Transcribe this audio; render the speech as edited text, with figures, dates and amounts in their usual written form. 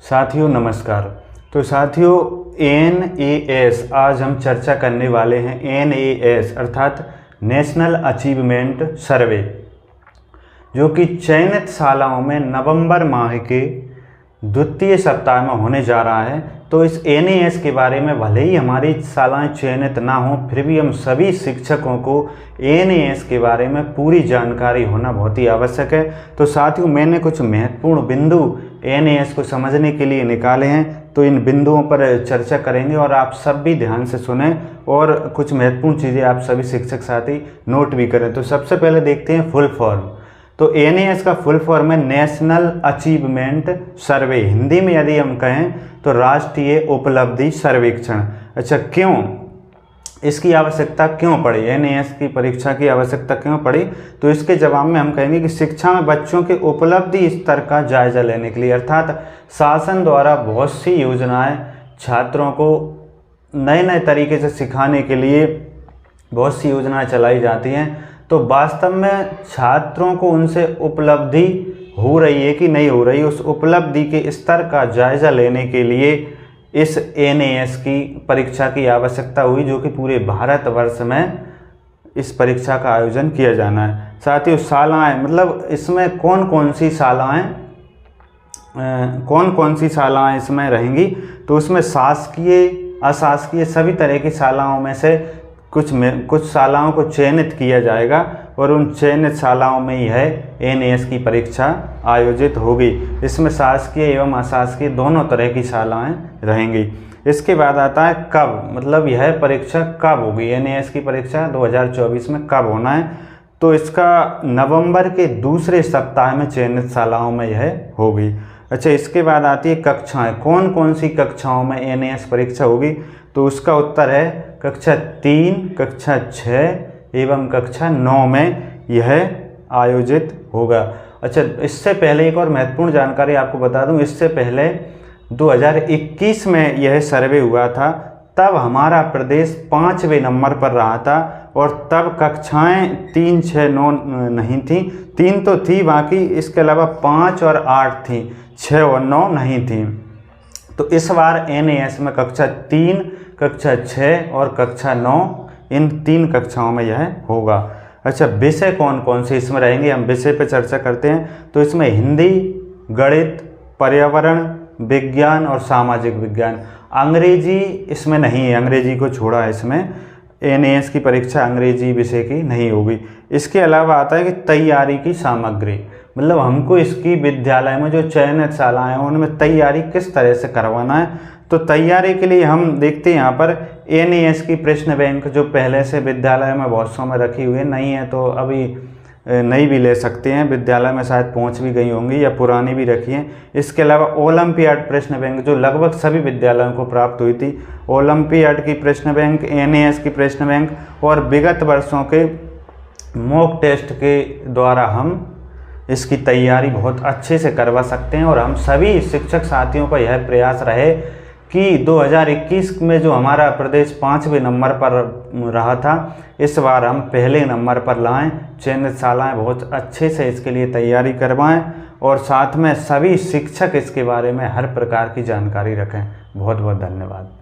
साथियों नमस्कार। तो साथियों NAS आज हम चर्चा करने वाले हैं। NAS अर्थात नेशनल अचीवमेंट सर्वे, जो कि चयनित शालाओं में नवंबर माह के द्वितीय सप्ताह में होने जा रहा है। तो इस NAS के बारे में भले ही हमारी शालाएं चयनित ना हो, फिर भी हम सभी शिक्षकों को NAS के बारे में पूरी जानकारी होना बहुत ही आवश्यक है। तो साथियों मैंने कुछ महत्वपूर्ण बिंदु NAS को समझने के लिए निकाले हैं, तो इन बिंदुओं पर चर्चा करेंगे और आप सब भी ध्यान से सुनें और कुछ महत्वपूर्ण चीज़ें आप सभी शिक्षक साथी नोट भी करें। तो सबसे पहले देखते हैं फुल फॉर्म। तो NAS का फुल फॉर्म है नेशनल अचीवमेंट सर्वे। हिंदी में यदि हम कहें तो राष्ट्रीय उपलब्धि सर्वेक्षण। अच्छा, क्यों इसकी आवश्यकता क्यों पड़ी, NAS की परीक्षा की आवश्यकता क्यों पड़ी? तो इसके जवाब में हम कहेंगे कि शिक्षा में बच्चों के उपलब्धि स्तर का जायजा लेने के लिए, अर्थात शासन द्वारा बहुत सी योजनाएं छात्रों को नए नए तरीके से सिखाने के लिए बहुत सी योजनाएं चलाई जाती हैं। तो वास्तव में छात्रों को उनसे उपलब्धि हो रही है कि नहीं हो रही, उस उपलब्धि के स्तर का जायजा लेने के लिए इस NAS की परीक्षा की आवश्यकता हुई, जो कि पूरे भारतवर्ष में इस परीक्षा का आयोजन किया जाना है। साथ ही शालाएँ, मतलब इसमें कौन कौन सी शालाएँ इसमें रहेंगी, तो उसमें शासकीय अशासकीय सभी तरह की शालाओं में से कुछ शालाओं को चयनित किया जाएगा और उन चयनित शालाओं में यह NAS की परीक्षा आयोजित होगी। इसमें शासकीय एवं अशासकीय दोनों तरह की शालाएं रहेंगी। इसके बाद आता है कब, मतलब यह परीक्षा कब होगी, NAS की परीक्षा 2024 में कब होना है। तो इसका नवंबर के दूसरे सप्ताह में चयनित शालाओं में यह होगी। अच्छा, इसके बाद आती है कक्षाएं। कौन कौन सी कक्षाओं में NAS परीक्षा होगी? तो उसका उत्तर है कक्षा 3, कक्षा 6 एवं कक्षा 9 में यह आयोजित होगा। अच्छा, इससे पहले एक और महत्वपूर्ण जानकारी आपको बता दूं। इससे पहले 2021 में यह सर्वे हुआ था, तब हमारा प्रदेश 5वें नंबर पर रहा था और तब कक्षाएं 3, 6, 9 नहीं थी। 3 तो थी, बाकी इसके अलावा 5 और 8 थी, 6 और 9 नहीं थी। तो इस बार NAS में कक्षा 3, कक्षा 6 और कक्षा 9, इन 3 कक्षाओं में यह होगा। अच्छा, विषय कौन कौन से इसमें रहेंगे, हम विषय पर चर्चा करते हैं। तो इसमें हिंदी, गणित, पर्यावरण विज्ञान और सामाजिक विज्ञान। अंग्रेजी इसमें नहीं है, अंग्रेजी को छोड़ा है इसमें। NAS की परीक्षा अंग्रेजी विषय की नहीं होगी। इसके अलावा आता है कि तैयारी की सामग्री, मतलब हमको इसकी विद्यालय में जो चयनित शालाएं हैं उनमें तैयारी किस तरह से करवाना है। तो तैयारी के लिए हम देखते हैं यहाँ पर NAS की प्रश्न बैंक, जो पहले से विद्यालय में बहुत सौ में रखी हुई है, नहीं है तो अभी नई भी ले सकते हैं, विद्यालय में शायद पहुँच भी गई होंगी या पुरानी भी रखी हैं। इसके अलावा ओलंपियाड प्रश्न बैंक, जो लगभग सभी विद्यालयों को प्राप्त हुई थी, ओलंपियाड की प्रश्न बैंक, NAS की प्रश्न बैंक और विगत वर्षों के मॉक टेस्ट के द्वारा हम इसकी तैयारी बहुत अच्छे से करवा सकते हैं। और हम सभी शिक्षक साथियों का यह प्रयास रहे कि 2021 में जो हमारा प्रदेश 5वें नंबर पर रहा था, इस बार हम पहले नंबर पर लाएं। चयनित शालाएं बहुत अच्छे से इसके लिए तैयारी करवाएं और साथ में सभी शिक्षक इसके बारे में हर प्रकार की जानकारी रखें। बहुत बहुत धन्यवाद।